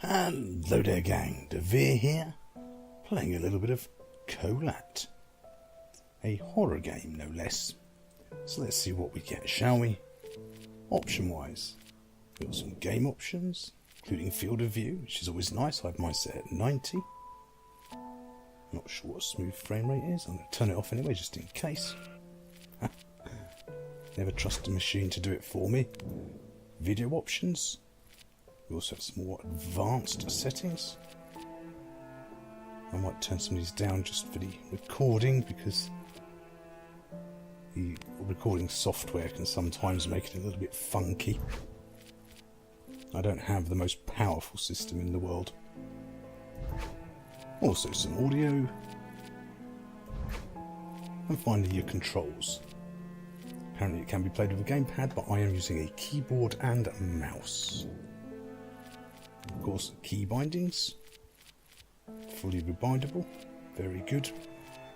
Hello there gang, Devere here, playing a little bit of Kholat, a horror game no less. So let's see what we get, shall we? Option wise, we've got some game options, including field of view, which is always nice. I have mine set at 90. Not sure what smooth frame rate is, I'm going to turn it off anyway just in case. Never trust a machine to do it for me. Video options. We also have some more advanced settings. I might turn some of these down just for the recording because the recording software can sometimes make it a little bit funky. I don't have the most powerful system in the world. Also some audio. And finally your controls. Apparently it can be played with a gamepad, but I am using a keyboard and a mouse. Of course, key bindings, fully rebindable, very good.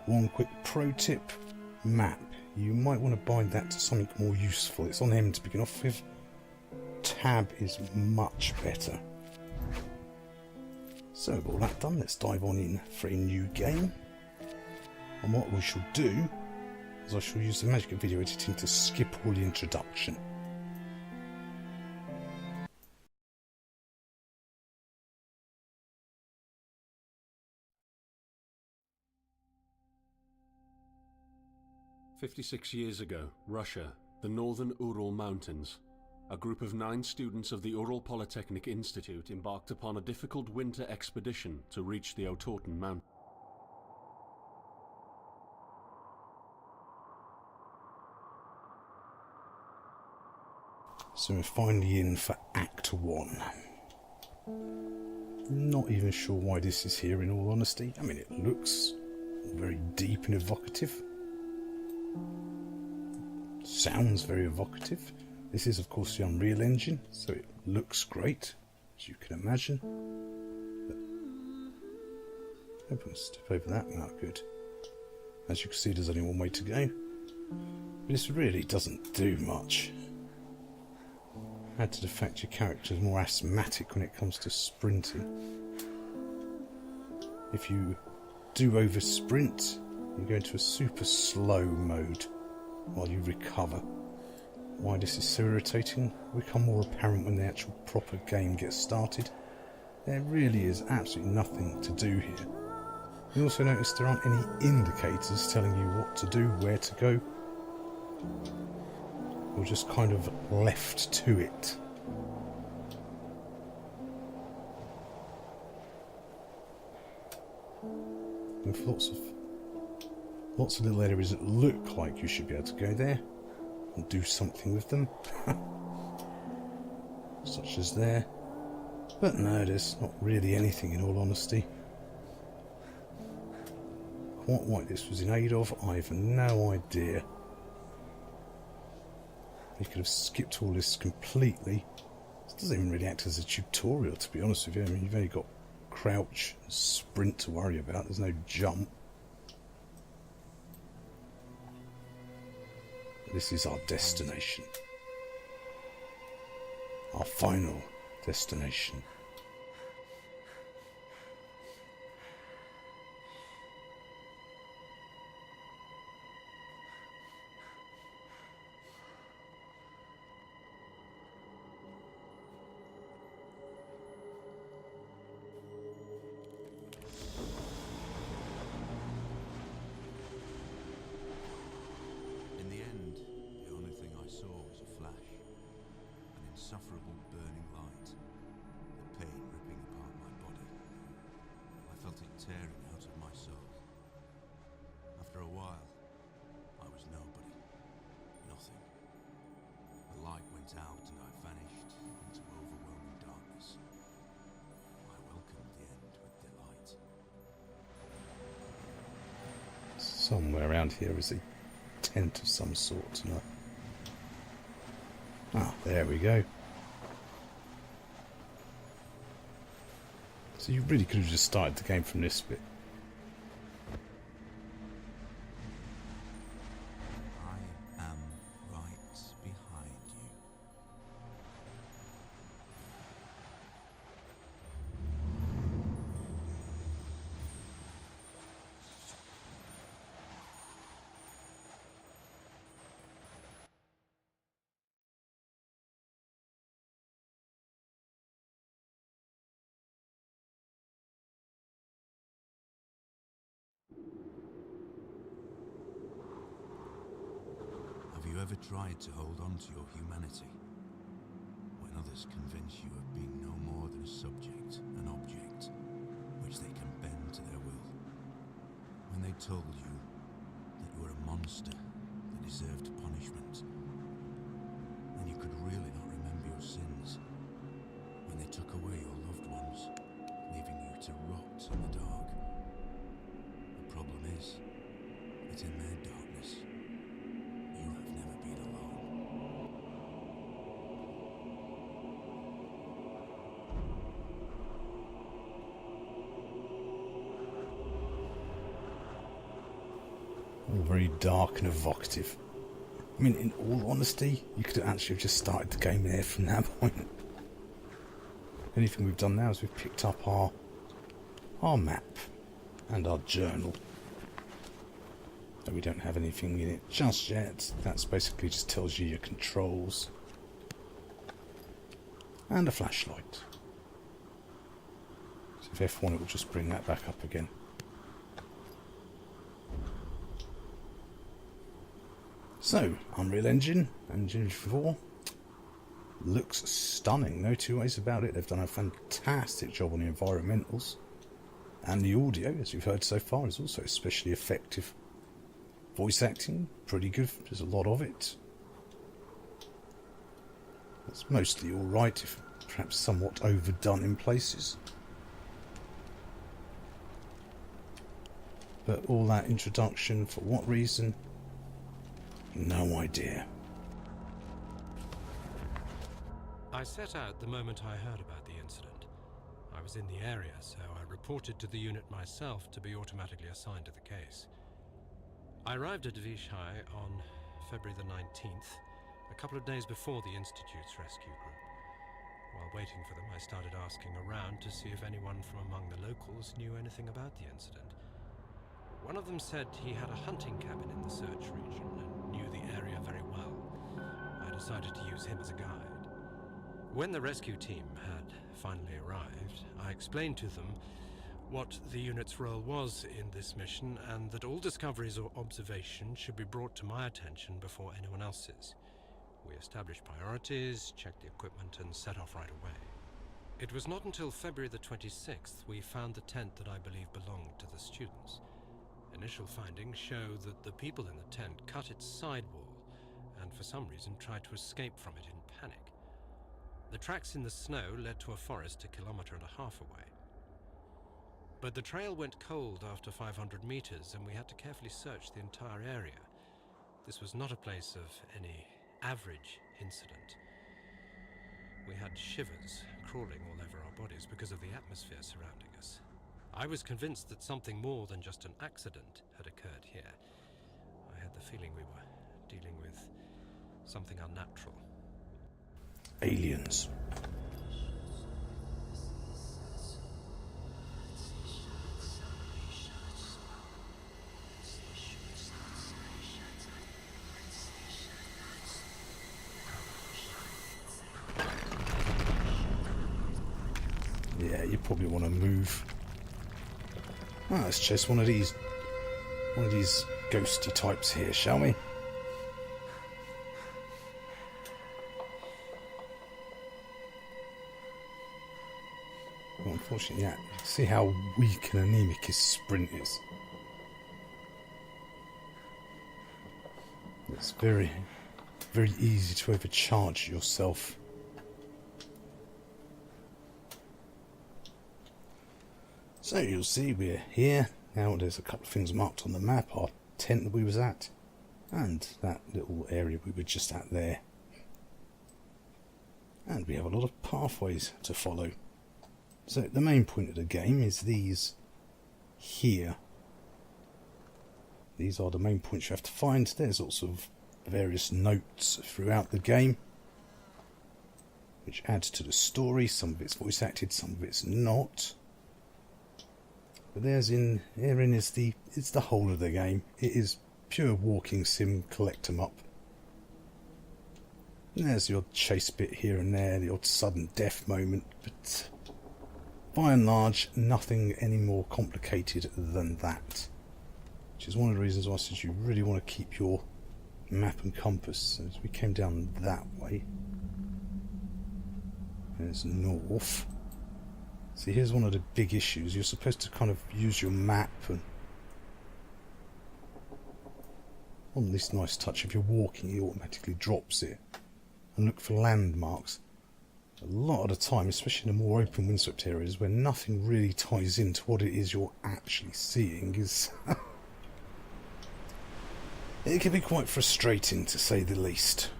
One quick pro tip, map. You might want to bind that to something more useful. It's on M to begin off with. Tab is much better. So with all that done, let's dive on in for a new game. And what we shall do is I shall use the magic of video editing to skip all the introduction. "56 years ago, Russia, the northern Ural Mountains. A group of 9 students of the Ural Polytechnic Institute embarked upon a difficult winter expedition to reach the Otorten Mountain. So we're finally in for Act 1. Not even sure why this is here in all honesty. I mean, it looks very deep and evocative. Sounds very evocative. This is of course the Unreal Engine, so it looks great, as you can imagine. But I'm going to step over that, not good. As you can see, there's only one way to go. But this really doesn't do much. Add to the fact your character is more asthmatic when it comes to sprinting. If you do over sprint, you go into a super slow mode while you recover. Why this is so irritating will become more apparent when the actual proper game gets started. There really is absolutely nothing to do here. You also notice there aren't any indicators telling you what to do, where to go. You're just kind of left to it. With lots of little areas that look like you should be able to go there and do something with them. Such as there. But no, there's not really anything in all honesty. Quite what this was in aid of, I have no idea. You could have skipped all this completely. This doesn't even really act as a tutorial, to be honest with you. I mean, you've only got crouch and sprint to worry about. There's no jump. This is our destination. Our final destination. Insufferable burning light, the pain ripping apart my body. I felt it tearing out of my soul. After a while, I was nobody, nothing. The light went out and I vanished into overwhelming darkness. I welcomed the end with delight. Somewhere around here is a tent of some sort, no? Ah, there we go. So you really could have just started the game from this bit. I am right behind you. ever tried to hold on to your humanity? When others convince you of being no more than a subject, an object, which they can bend to their will? When they told you that you were a monster that deserved punishment, and you could really not remember your sins? When they took away your loved ones, leaving you to rot in the dark? The problem is that in their darkness, you have never been alone. All very dark and evocative. I mean, in all honesty, you could actually have just started the game there from that point. Anything we've done now is we've picked up our map and our journal. But we don't have anything in it just yet. That's basically just tells you your controls. And a flashlight. So if F1 it will just bring that back up again. So, Unreal Engine 4 looks stunning, no two ways about it. They've done a fantastic job on the environmentals. And the audio, as you've heard so far, is also especially effective. Voice acting, pretty good, there's a lot of it. It's mostly alright, if perhaps somewhat overdone in places. But all that introduction, for what reason? No idea. I set out the moment I heard about the incident. I was in the area, so I reported to the unit myself to be automatically assigned to the case. I arrived at Vishai on February the 19th, a couple of days before the Institute's rescue group. While waiting for them, I started asking around to see if anyone from among the locals knew anything about the incident. One of them said he had a hunting cabin in the search region and knew the area very well. I decided to use him as a guide. When the rescue team had finally arrived, I explained to them what the unit's role was in this mission and that all discoveries or observations should be brought to my attention before anyone else's. We established priorities, checked the equipment, and set off right away. It was not until February the 26th we found the tent that I believe belonged to the students. Initial findings show that the people in the tent cut its sidewall and for some reason tried to escape from it in panic. The tracks in the snow led to a forest 1.5 kilometers away. But the trail went cold after 500 meters and we had to carefully search the entire area. This was not a place of any average incident. We had shivers crawling all over our bodies because of the atmosphere surrounding us. I was convinced that something more than just an accident had occurred here. I had the feeling we were dealing with something unnatural. Aliens. Yeah, you probably want to move. Ah, let's chase one of these ghosty types here, shall we? Well, unfortunately, yeah, you can see how weak and anemic his sprint is. It's very, very easy to overcharge yourself. So you'll see we're here. Now there's a couple of things marked on the map. Our tent that we was at. And that little area we were just at there. And we have a lot of pathways to follow. So the main point of the game is these here. These are the main points you have to find. There's also various notes throughout the game, which adds to the story. Some of it's voice acted, some of it's not. But herein is the whole of the game. It is pure walking sim, collect 'em up. And there's the odd chase bit here and there, the odd sudden death moment, but by and large, nothing any more complicated than that. Which is one of the reasons why I said you really want to keep your map and compass. As we came down that way, there's north. See, here's one of the big issues. You're supposed to kind of use your map and on this nice touch, if you're walking, it automatically drops it and look for landmarks. A lot of the time, especially in the more open windswept areas where nothing really ties into what it is you're actually seeing, is it can be quite frustrating, to say the least.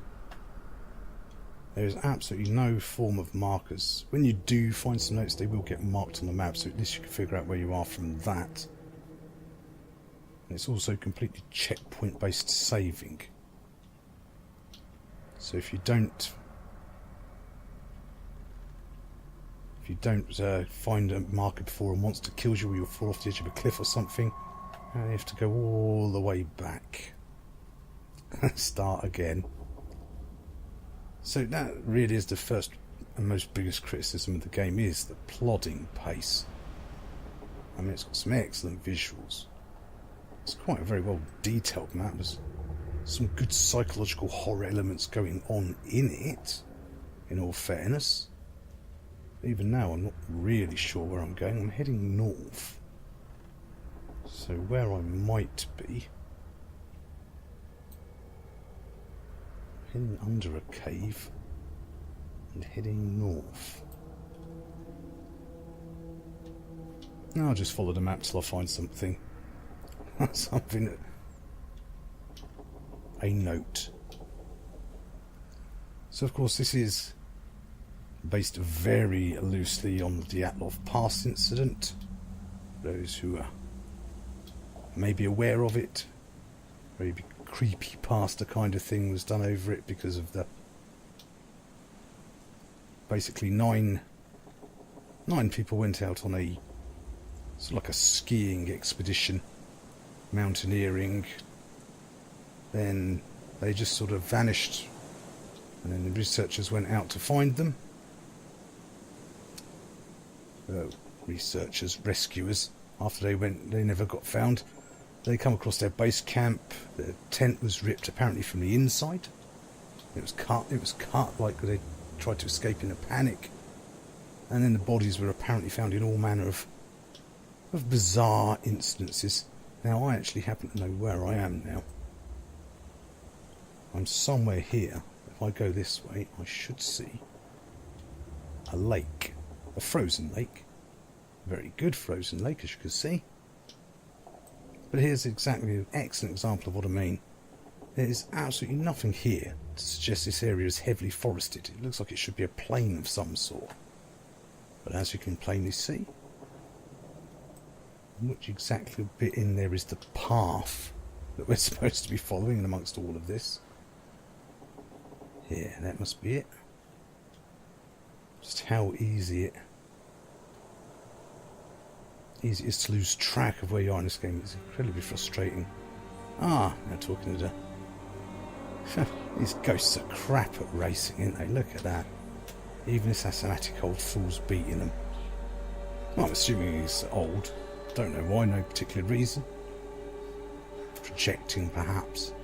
There is absolutely no form of markers. When you do find some notes, they will get marked on the map, so at least you can figure out where you are from that. And it's also completely checkpoint based saving. So if you don't find a marker before a monster kills you, or you'll fall off the edge of a cliff or something, you have to go all the way back. Start again. So that really is the first and most biggest criticism of the game, is the plodding pace. I mean, it's got some excellent visuals. It's quite a very well detailed map. There's some good psychological horror elements going on in it, in all fairness. Even now, I'm not really sure where I'm going. I'm heading north. So where I might be, heading under a cave and heading north. Now I'll just follow the map till I find something. Something, a note. So of course this is based very loosely on the Dyatlov Pass incident. Those who are maybe aware of it, maybe creepy pasta kind of thing was done over it because of the basically nine people went out on a sort of like a skiing expedition, mountaineering, then they just sort of vanished, and then the researchers went out to find them. Rescuers, after they never got found. They come across their base camp. The tent was ripped apparently from the inside. It was cut like they tried to escape in a panic. And then the bodies were apparently found in all manner of bizarre instances. Now I actually happen to know where I am now. I'm somewhere here. If I go this way, I should see a lake. A frozen lake. A very good frozen lake, as you can see. But here's exactly an excellent example of what I mean. There is absolutely nothing here to suggest this area is heavily forested. It looks like it should be a plain of some sort. But as you can plainly see, which exactly bit in there is the path that we're supposed to be following in amongst all of this. Yeah, that must be it. Just how easy it is to lose track of where you are in this game. It's incredibly frustrating. Now talking to the these ghosts are crap at racing, aren't they? Look at that. Even this asthmatic old fool's beating them. Well, I'm assuming he's old. Don't know why, no particular reason. Projecting, perhaps.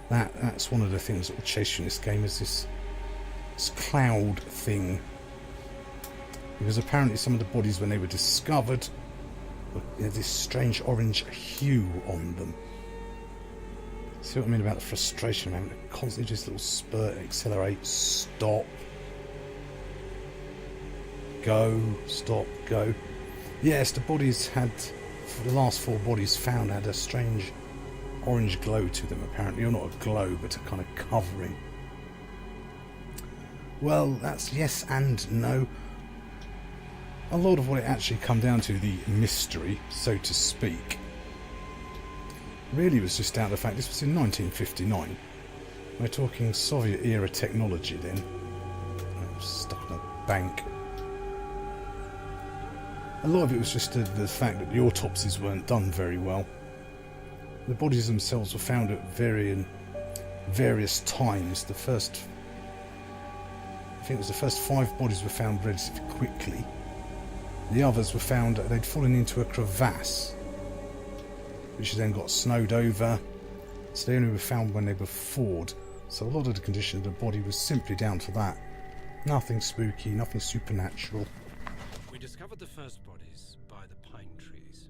That's one of the things that will chase you in this game, is this cloud thing. Because apparently some of the bodies, when they were discovered, had this strange orange hue on them. See what I mean about the frustration? Having to constantly just little spurt, accelerate, stop, go, stop, go. Yes, the bodies had, for the last 4 bodies found, had a strange orange glow to them apparently. Or not a glow, but a kind of covering. Well, that's yes and no. A lot of what it actually come down to, the mystery, so to speak, really was just down to the fact this was in 1959. We're talking Soviet-era technology then. I was stuck in a bank. A lot of it was just the fact that the autopsies weren't done very well. The bodies themselves were found at various times. I think it was the first 5 bodies were found relatively quickly. The others were found, they'd fallen into a crevasse, which then got snowed over, so they only were found when they were thawed. So a lot of the condition of the body was simply down to that. Nothing spooky, nothing supernatural. We discovered the first bodies by the pine trees.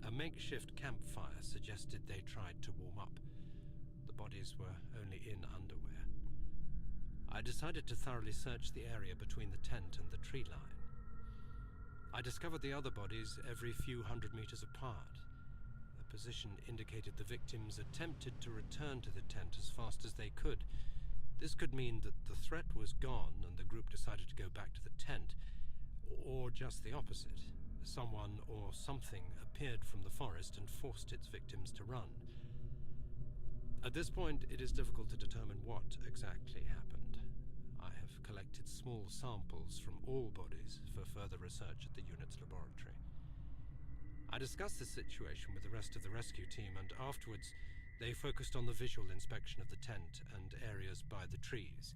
A makeshift campfire suggested they tried to warm up. The bodies were only in underwear. I decided to thoroughly search the area between the tent and the tree line. I discovered the other bodies every few hundred meters apart. The position indicated the victims attempted to return to the tent as fast as they could. This could mean that the threat was gone and the group decided to go back to the tent, or just the opposite. Someone or something appeared from the forest and forced its victims to run. At this point, it is difficult to determine what exactly happened. I have collected small samples from all bodies for further research at the unit's laboratory. I discussed this situation with the rest of the rescue team, and afterwards they focused on the visual inspection of the tent and areas by the trees,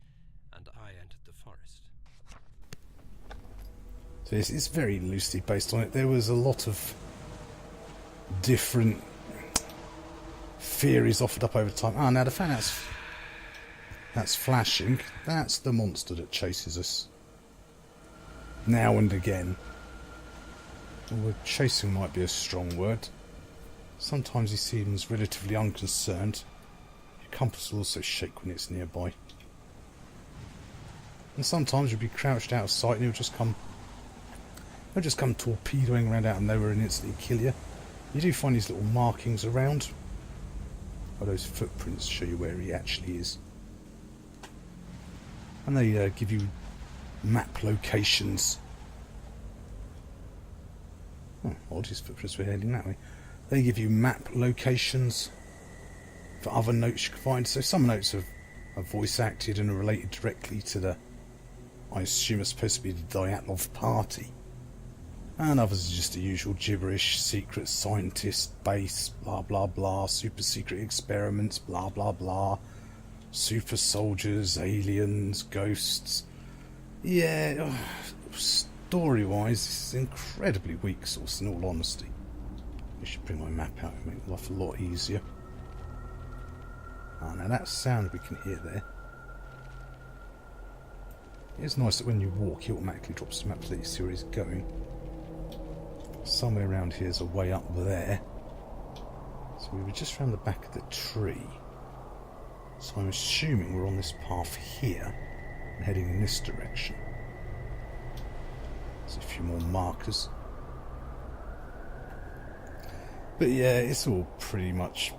and I entered the forest. So it's very loosely based on it. There was a lot of different theories offered up over time. Ah, now the fact that's flashing, that's the monster that chases us now and again. Well, chasing might be a strong word. Sometimes he seems relatively unconcerned. Your compass will also shake when it's nearby. And sometimes you'll be crouched out of sight and he'll just come torpedoing around out of nowhere and instantly kill you. You do find these little markings around. Oh, those footprints show you where he actually is. And they give you map locations. Oh, odd, his footprints were heading that way. They give you map locations for other notes you can find. So some notes are voice acted and are related directly to the, I assume it's supposed to be the Dyatlov party. And others are just the usual gibberish, secret scientist base, blah blah blah, super secret experiments, blah blah blah, super soldiers, aliens, ghosts. Yeah, story-wise, this is an incredibly weak source in all honesty. I should bring my map out and make life a lot easier. Ah, now that sound we can hear there. It's nice that when you walk, he automatically drops the map to let you see where he's going. Somewhere around here is a way up there. So we were just round the back of the tree. So I'm assuming we're on this path here and heading in this direction. There's a few more markers. But yeah, it's all pretty much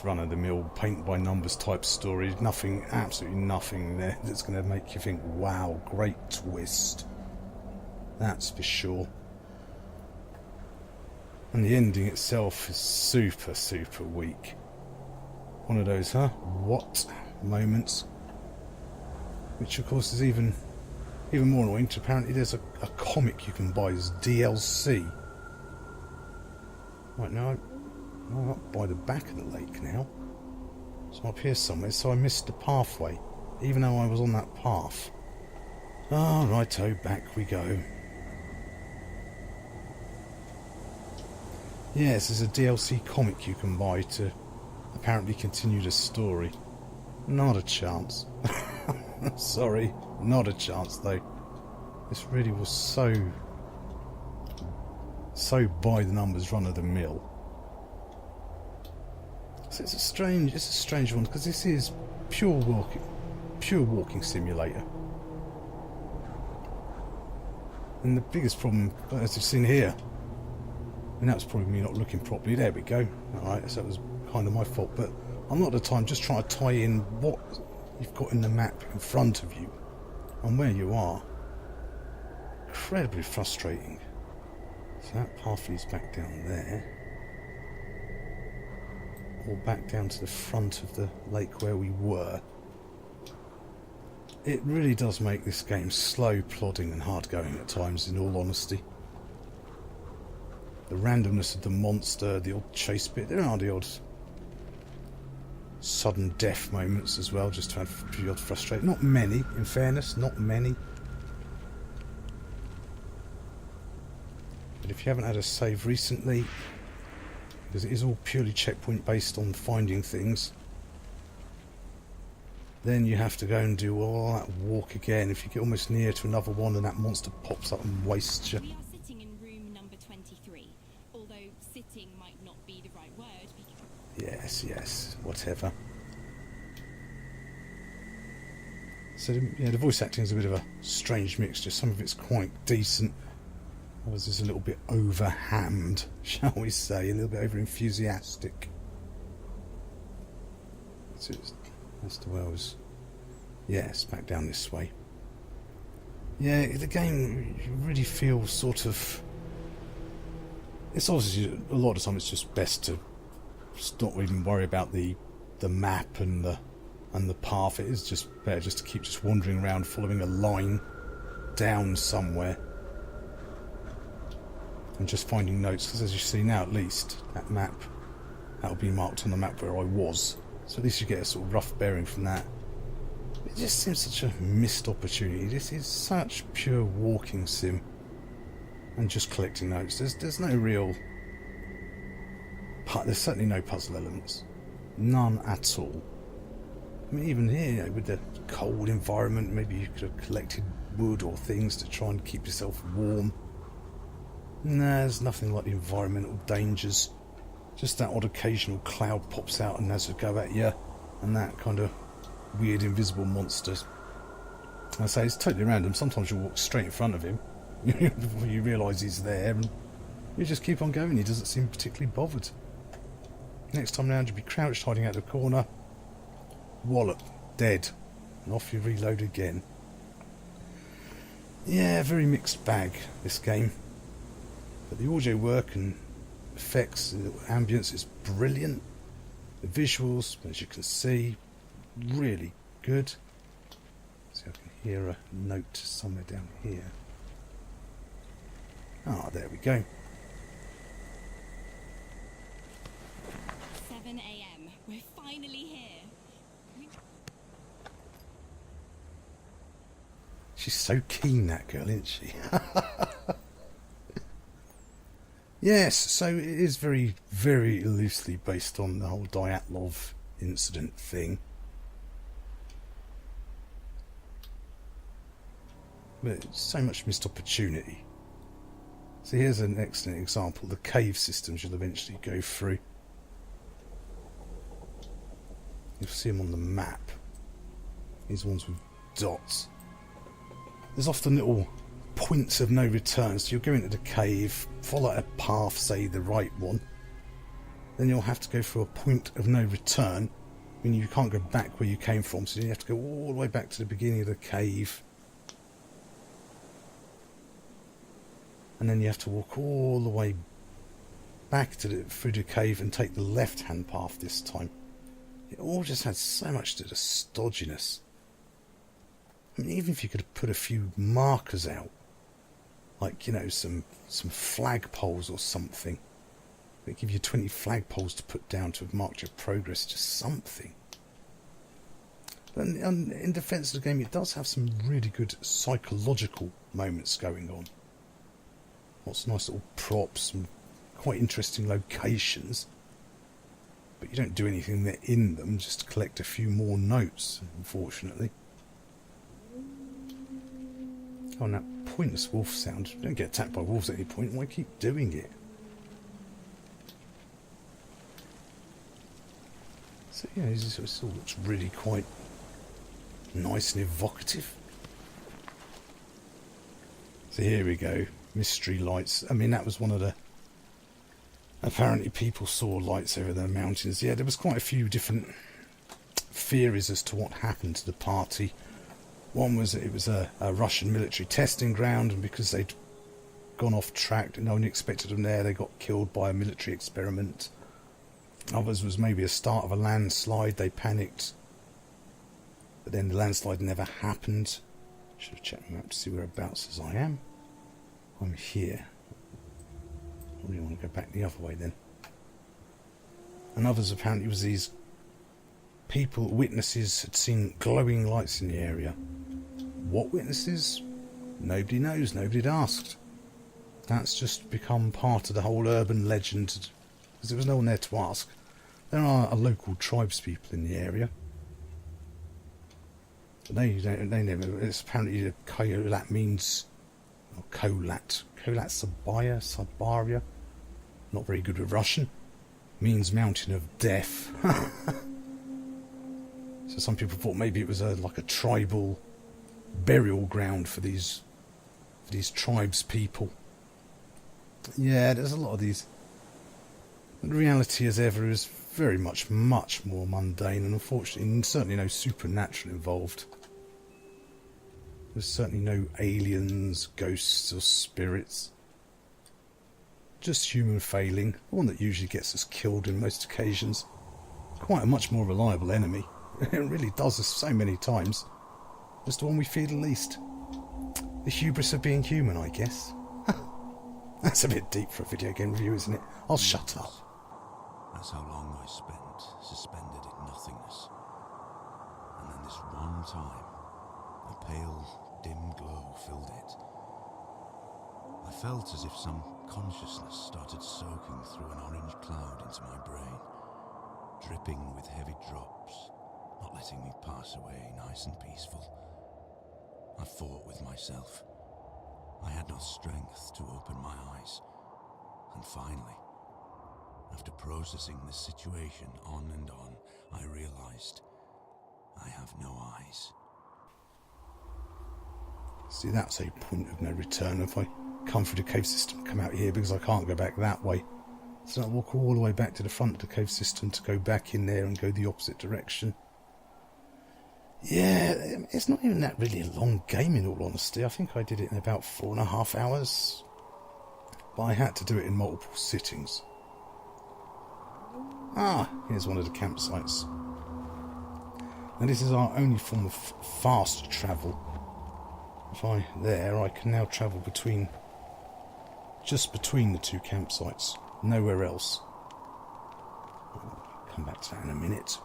run-of-the-mill, paint-by-numbers type story. Nothing, absolutely nothing there that's going to make you think, wow, great twist. That's for sure. And the ending itself is super, super weak. One of those, huh? What? Moments. Which, of course, is even more annoying. Apparently there's a comic you can buy as DLC. Right, now I'm up by the back of the lake now. So I'm up here somewhere, so I missed the pathway, even though I was on that path. Ah, righto, back we go. Yes, there's a DLC comic you can buy to apparently continue the story. Not a chance. Sorry, not a chance though. This really was so by the numbers, run of the mill. So it's a strange one, because this is pure walking simulator. And the biggest problem, as you've seen here, and that's probably me not looking properly. There we go. Alright, so that was kind of my fault, but I'm not at the time just trying to tie in what you've got in the map in front of you and where you are. Incredibly frustrating. So that path leads back down there, or back down to the front of the lake where we were. It really does make this game slow, plodding and hard going at times, in all honesty. The randomness of the monster, the odd chase bit, there are the odd sudden death moments as well, just to have the odd frustrate. Not many, in fairness, not many. But if you haven't had a save recently, because it is all purely checkpoint based on finding things. Then you have to go and do all that walk again. If you get almost near to another one and that monster pops up and wastes you. We are sitting in room number 23, although sitting might not be the right word. Yes, whatever. So yeah, the voice acting is a bit of a strange mixture. Some of it's quite decent, others is a little bit over-hammed, shall we say, a little bit over-enthusiastic. So as to where I was... Yes, back down this way. Yeah, the game really feels sort of... It's obviously, a lot of the time it's just best to not even worry about the map and the path. It is just better just to keep just wandering around, following a line down somewhere. And just finding notes, because as you see now, at least, that map, that'll be marked on the map where I was. So at least you get a sort of rough bearing from that. It just seems such a missed opportunity. This is such pure walking sim. And just collecting notes. There's no real... There's certainly no puzzle elements. None at all. I mean, even here, you know, with the cold environment, maybe you could have collected wood or things to try and keep yourself warm. Nah, there's nothing like the environmental dangers. Just that odd occasional cloud pops out and has a go at you, and that kind of weird invisible monsters. I say it's totally random. Sometimes you'll walk straight in front of him before you realise he's there, and you just keep on going. He doesn't seem particularly bothered. Next time round, you'll be crouched, hiding out the corner. Wallop, dead, and off you reload again. Yeah, very mixed bag, this game. But the audio work and effects, the ambience is brilliant. The visuals, as you can see, really good. See, I can hear a note somewhere down here. Ah, there we go. 7 a.m. We're finally here. She's so keen, that girl, isn't she? Yes, so it is very, very loosely based on the whole Dyatlov incident thing. But so much missed opportunity. So here's an excellent example. The cave systems you'll eventually go through. You'll see them on the map. These ones with dots. There's often little points of no return. So you'll go into the cave, follow a path, say the right one. Then you'll have to go through a point of no return. I mean, you can't go back where you came from, so you have to go all the way back to the beginning of the cave. And then you have to walk all the way back to through the cave and take the left-hand path this time. It all just had so much to the stodginess. I mean, even if you could have put a few markers out, like, you know, some flagpoles or something. They give you 20 flagpoles to put down to have marked your progress, just something. But in defence of the game, it does have some really good psychological moments going on. Lots of nice little props and quite interesting locations. But you don't do anything there in them, just collect a few more notes, unfortunately. Oh, and that pointless wolf sound. You don't get attacked by wolves at any point. Why keep doing it? So yeah, it all looks really quite nice and evocative. So here we go. Mystery lights. I mean, that was one of the... Apparently people saw lights over the mountains. Yeah, there was quite a few different theories as to what happened to the party. One was that it was a Russian military testing ground, and because they'd gone off track and no one expected them there, they got killed by a military experiment. Others was maybe a start of a landslide. They panicked, but then the landslide never happened. Should have checked my map to see whereabouts as I am. I'm here. I really want to go back the other way then. And others apparently was these people, witnesses, had seen glowing lights in the area. What witnesses? Nobody knows, nobody had asked. That's just become part of the whole urban legend because there was no one there to ask. There are local tribespeople in the area. But they never... It's apparently Kholat means... Or Kholat. Kholat Siberia. Not very good with Russian. Means mountain of death. So some people thought maybe it was like a tribal burial ground for these tribes people. Yeah, there's a lot of these. The reality, as ever, is very much more mundane, and unfortunately, certainly no supernatural involved. There's certainly no aliens, ghosts, or spirits. Just human failing, the one that usually gets us killed in most occasions. Quite a much more reliable enemy. It really does this so many times. Just the one we fear the least. The hubris of being human, I guess. That's a bit deep for a video game review, isn't it? I'll shut up. That's how long I spent suspended in nothingness. And then this one time, a pale, dim glow filled it. I felt as if some consciousness started soaking through an orange cloud into my brain, dripping with heavy drops, not letting me pass away nice and peaceful. I fought with myself. I had not strength to open my eyes. And finally, after processing this situation on and on, I realized I have no eyes. See, that's a point of no return. If I come through the cave system, come out here, because I can't go back that way. So I walk all the way back to the front of the cave system to go back in there and go the opposite direction. Yeah, it's not even that really a long game, in all honesty. I think I did it in about 4.5 hours. But I had to do it in multiple sittings. Ah, here's one of the campsites. And this is our only form of fast travel. If I can now travel just between the two campsites. Nowhere else. I'll come back to that in a minute.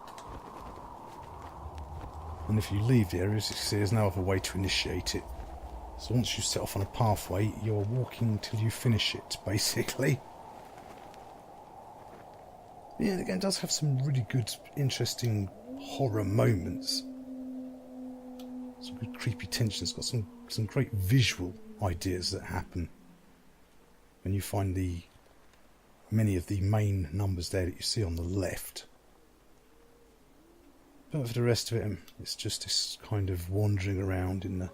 And if you leave the area, as you see, there's no other way to initiate it. So once you set off on a pathway, you're walking till you finish it, basically. Yeah, the game does have some really good, interesting horror moments. Some good creepy tension. It's got some great visual ideas that happen when you find many of the main numbers there that you see on the left. But for the rest of it, it's just this kind of wandering around in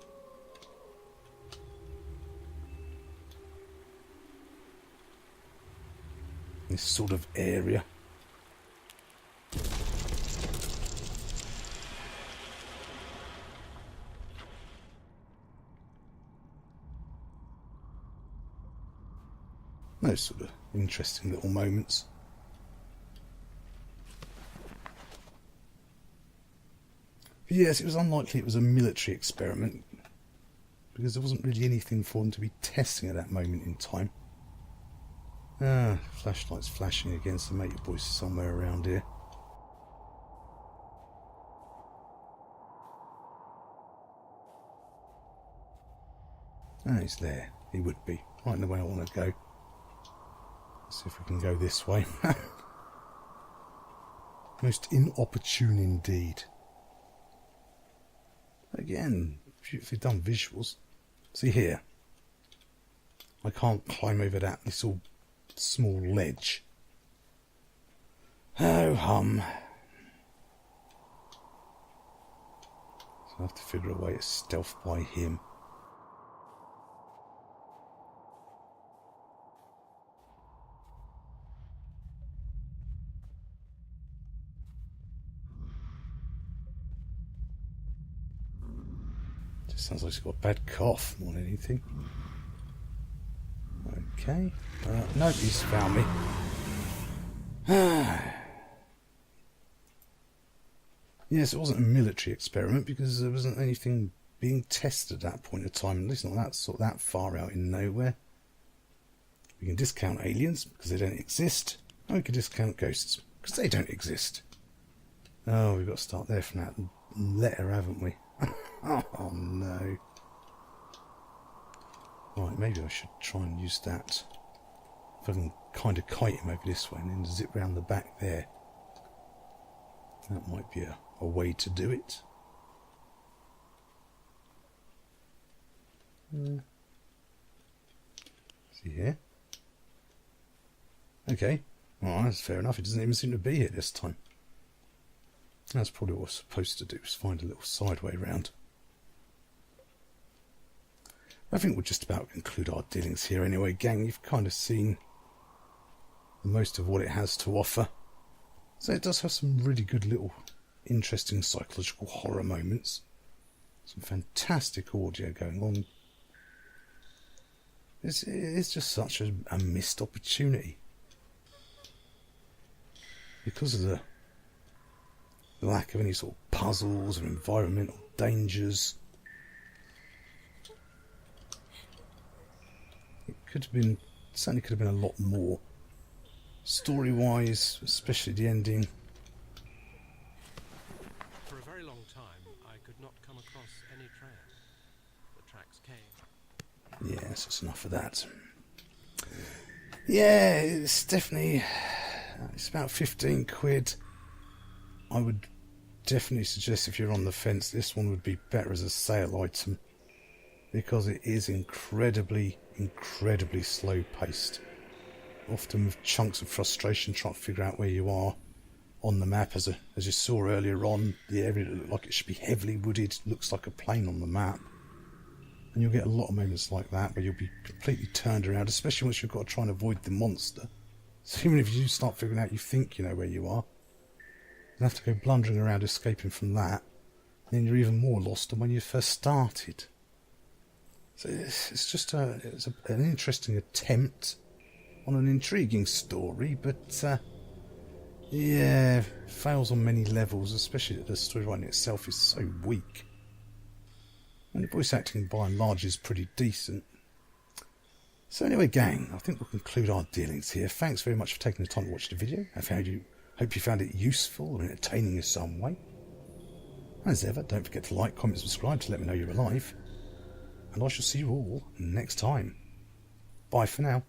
this sort of area. Those sort of interesting little moments. But yes, it was unlikely it was a military experiment, because there wasn't really anything for them to be testing at that moment in time. Ah, flashlight's flashing again, so mate, your boy's somewhere around here. Ah, he's there. He would be. Right in the way I want to go. Let's see if we can go this way. Most inopportune indeed. Again, beautifully done visuals. See here. I can't climb over that little small ledge. Oh hum. So I have to figure a way to stealth by him. Just sounds like he's got a bad cough more than anything. Okay. No, he's found me. Yes, it wasn't a military experiment because there wasn't anything being tested at that point in time. At least not that far out in nowhere. We can discount aliens because they don't exist. And we can discount ghosts because they don't exist. Oh, we've got to start there from that letter, haven't we? Oh no. Right, maybe I should try and use that. If I can kind of kite him over this way and then zip round the back there. That might be a way to do it. See here? Okay, well, that's fair enough. It doesn't even seem to be here this time. That's probably what I was supposed to do, is find a little sideway round. I think we'll just about conclude our dealings here anyway, gang. You've kind of seen most of what it has to offer. So it does have some really good little interesting psychological horror moments. Some fantastic audio going on. It's just such a missed opportunity. Because of the lack of any sort of puzzles or environmental dangers. It could have been, certainly could have been a lot more. Story-wise, especially the ending. For a very long time, I could not come across any trail. The tracks came. Yes, that's enough of that. Yeah, it's definitely... It's about 15 quid. I would definitely suggest, if you're on the fence, this one would be better as a sale item. Because it is incredibly slow paced. Often with chunks of frustration trying to figure out where you are on the map. As you saw earlier on, the area that looked like it should be heavily wooded looks like a plain on the map. And you'll get a lot of moments like that where you'll be completely turned around, especially once you've got to try and avoid the monster. So even if you start figuring out you think you know where you are, you have to go blundering around escaping from that, then you're even more lost than when you first started. So it's just an interesting attempt on an intriguing story, but yeah, fails on many levels, especially that the storyline itself is so weak. And the voice acting by and large is pretty decent. So anyway, gang, I think we'll conclude our dealings here. Thanks very much for taking the time to watch the video. Hope you found it useful or entertaining in some way. As ever, don't forget to like, comment, subscribe to let me know you're alive. And I shall see you all next time. Bye for now.